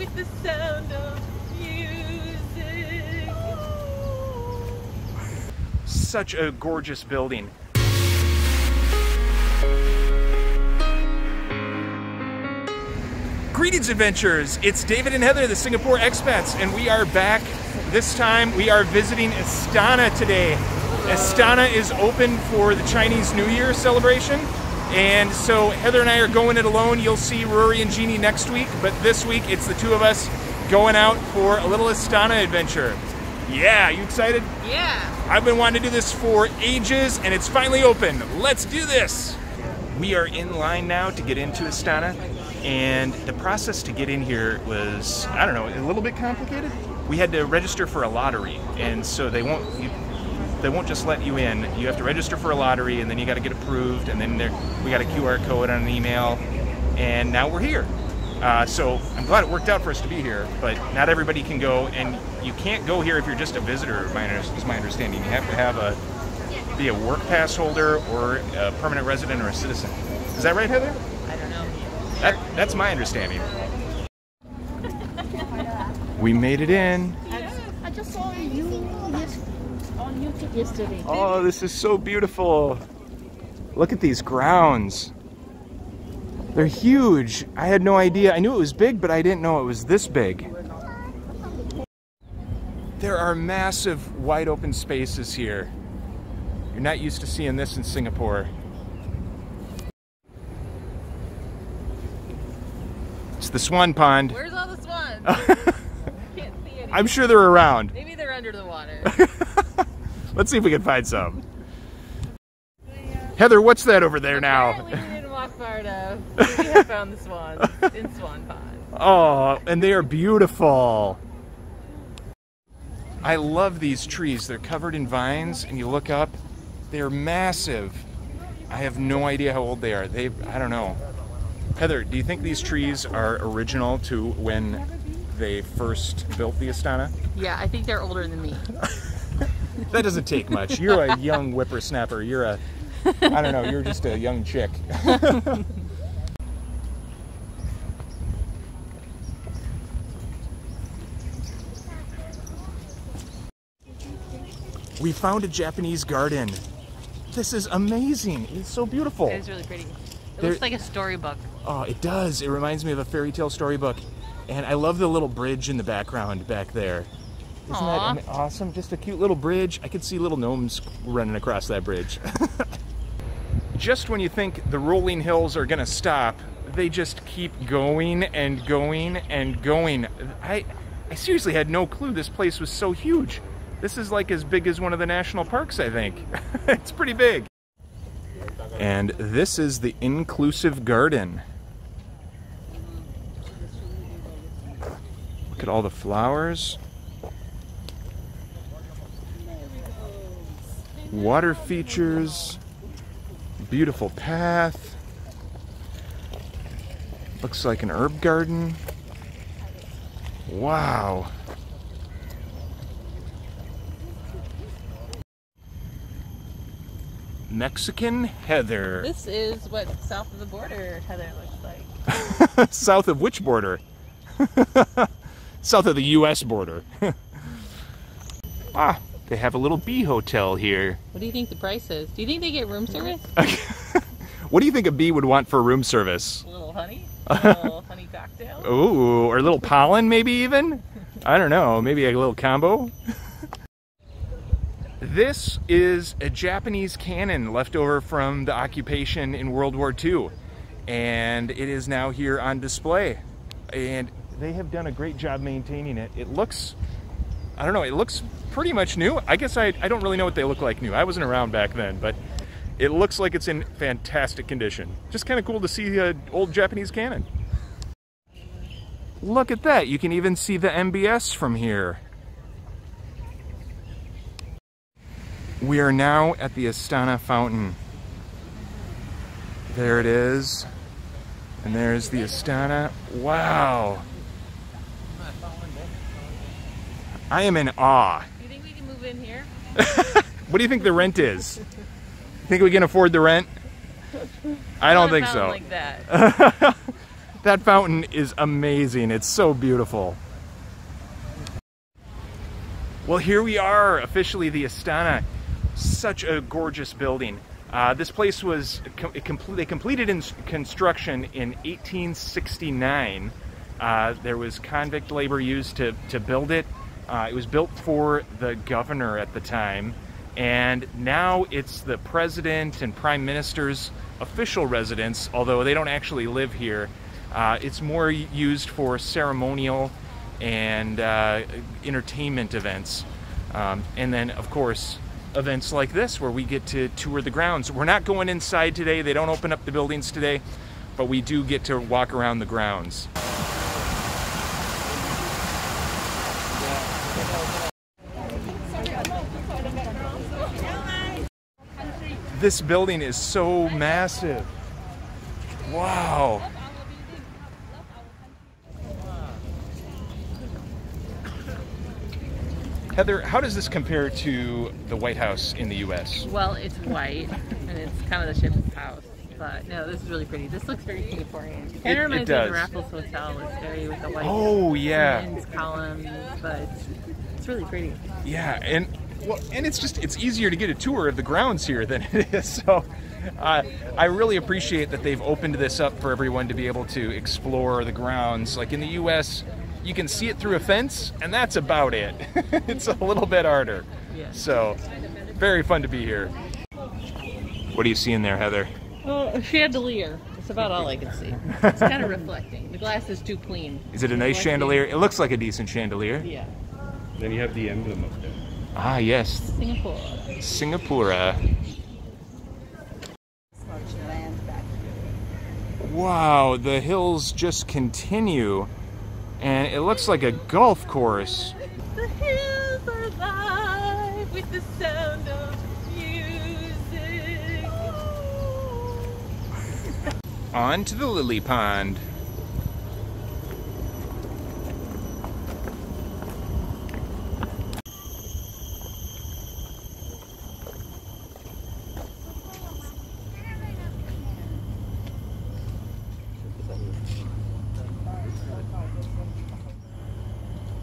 with the sound of music. Such a gorgeous building. Greetings, adventurers! It's David and Heather, the Singapore expats, and we are back. This time we are visiting Istana today. Istana is open for the Chinese New Year celebration, and so Heather and I are going it alone. You'll see Rory and Jeannie next week, but this week it's the two of us going out for a little Istana adventure. Yeah, you excited? Yeah! I've been wanting to do this for ages, and it's finally open. Let's do this! We are in line now to get into Istana, and the process to get in here was, I don't know, a little bit complicated. We had to register for a lottery, and so they won't just let you in. You have to register for a lottery, and then you got to get approved, and then we got a QR code on an email, and now we're here. So I'm glad it worked out for us to be here, but not everybody can go, and you can't go here if you're just a visitor, is my understanding. You have to be a work pass holder or a permanent resident or a citizen. Is that right, Heather? I don't know. That's my understanding. We made it in. I just saw you on YouTube yesterday. Oh, this is so beautiful. Look at these grounds. They're huge. I had no idea. I knew it was big, but I didn't know it was this big. There are massive, wide open spaces here. You're not used to seeing this in Singapore. It's the swan pond. Where's all the swans? Can't see any. I'm sure they're around. Maybe they're under the water. Let's see if we can find some. Heather, what's that over there now? Apparently we didn't walk far enough. We have found the swans in Swan Pond. Oh, and they are beautiful. I love these trees. They're covered in vines, and you look up, they're massive. I have no idea how old they are. I don't know. Heather, do you think these trees are original to when they first built the Istana? Yeah, I think they're older than me. That doesn't take much. You're a young whippersnapper. I don't know, you're just a young chick. We found a Japanese garden. This is amazing. It's so beautiful. It is really pretty. It looks like a storybook. Oh, it does. It reminds me of a fairy tale storybook. And I love the little bridge in the background back there. Isn't that awesome? Just a cute little bridge. I could see little gnomes running across that bridge. Just when you think the rolling hills are gonna stop, they just keep going and going and going. I seriously had no clue this place was so huge. This is like as big as one of the national parks, I think. It's pretty big. And this is the inclusive garden. Look at all the flowers. Water features. Beautiful path. Looks like an herb garden. Wow. Mexican Heather. This is what south of the border Heather looks like. South of which border? South of the US border. Ah, they have a little bee hotel here. What do you think the price is? Do you think they get room service? What do you think a bee would want for room service? A little honey? A little honey cocktail? Ooh, or a little pollen maybe even? I don't know, maybe a little combo? This is a Japanese cannon left over from the occupation in World War II. And it is now here on display. And they have done a great job maintaining it. It looks, I don't know, it looks pretty much new. I guess I don't really know what they look like new. I wasn't around back then, but it looks like it's in fantastic condition. Just kind of cool to see an old Japanese cannon. Look at that, you can even see the MBS from here. We are now at the Istana fountain. There it is. And there's the Istana. Wow. I am in awe. Do you think we can move in here? What do you think the rent is? Think we can afford the rent? I don't think so. Like that. That fountain is amazing. It's so beautiful. Well, here we are, officially the Istana. Such a gorgeous building. This place was, they completed construction in 1869. There was convict labor used to build it. It was built for the governor at the time. And now it's the president and prime minister's official residence, although they don't actually live here. It's more used for ceremonial and entertainment events. And then, of course, events like this where we get to tour the grounds. We're not going inside today. They don't open up the buildings today, but we do get to walk around the grounds. This building is so massive. Wow. Heather, how does this compare to the White House in the U.S.? Well, it's white, and it's kind of the ship's house. But no, this is really pretty. This looks very Singaporean. It kind of reminds me of the Raffles Hotel. It's very with the white columns, but it's really pretty. Yeah, and it's easier to get a tour of the grounds here than it is. So I really appreciate that they've opened this up for everyone to be able to explore the grounds. Like in the U.S., you can see it through a fence, and that's about it. It's a little bit harder. Yeah. So, very fun to be here. What do you see in there, Heather? Oh, chandelier. That's about all I can see. It's kind of reflecting. The glass is too clean. Is it a nice chandelier? It looks like a decent chandelier. Yeah. Then you have the emblem up there. Ah, yes. Singapore. Singapura. Wow, the hills just continue. And it looks like a golf course. The hills are alive with the sound of music. On to the lily pond.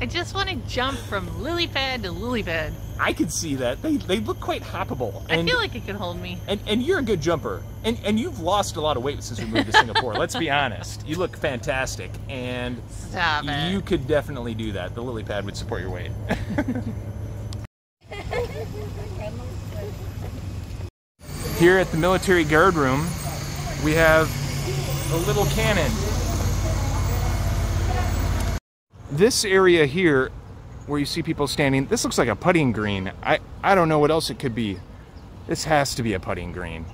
I just want to jump from Lilypad to Lilypad. I could see that. They look quite hoppable. I feel like it could hold me. And you're a good jumper. And you've lost a lot of weight since we moved to Singapore. Let's be honest. You look fantastic. And Stop it. You could definitely do that. The Lilypad would support your weight. Here at the military guard room, we have a little cannon. This area here, where you see people standing, this looks like a putting green. I don't know what else it could be. This has to be a putting green.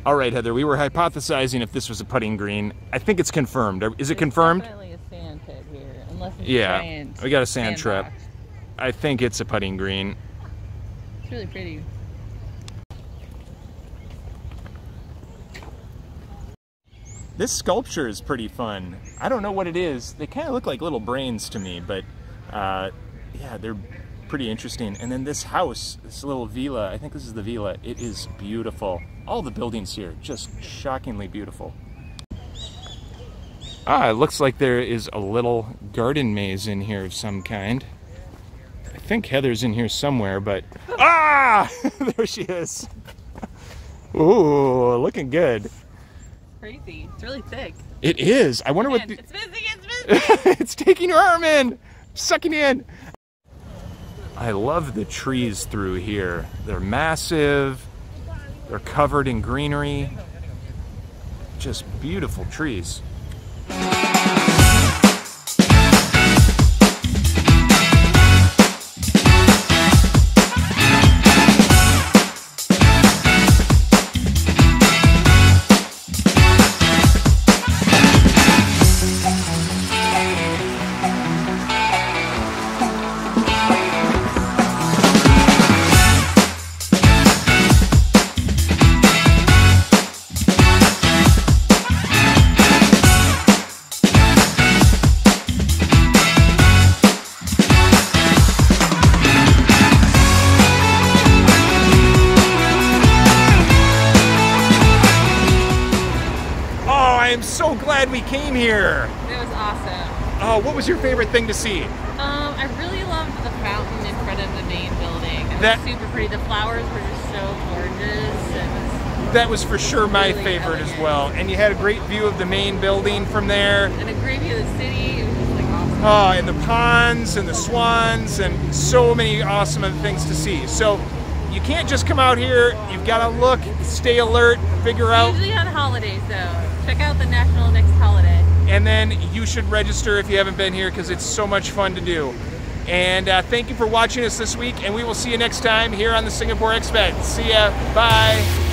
All right, Heather, we were hypothesizing if this was a putting green. I think it's confirmed. Is it confirmed? Definitely a sand pit here, unless it's Yeah, a giant we got a sand trap. box. I think it's a putting green. It's really pretty. This sculpture is pretty fun. I don't know what it is. They kind of look like little brains to me, but yeah, they're pretty interesting. And then this house, this little villa, I think this is the villa, it is beautiful. All the buildings here, just shockingly beautiful. Ah, it looks like there is a little garden maze in here of some kind. I think Heather's in here somewhere, but... Ah! There she is. Ooh, looking good. Crazy. It's really thick. It is. I wonder what... It's missing, it's missing! It's taking your arm in! Sucking in! I love the trees through here. They're massive. They're covered in greenery. Just beautiful trees. we came here. It was awesome. Oh, what was your favorite thing to see? I really loved the fountain in front of the main building. It was super pretty. The flowers were just so gorgeous. That was for sure my really favorite elegant. as well. And you had a great view of the main building from there. And a great view of the city. It was just like awesome. Oh, and the ponds and the swans and so many awesome things to see. So you can't just come out here. You've got to look, stay alert, figure out. Usually on holidays though. Check out the National next holiday. And then you should register if you haven't been here because it's so much fun to do. And thank you for watching us this week, and we will see you next time here on the Singapore Expat. See ya. Bye.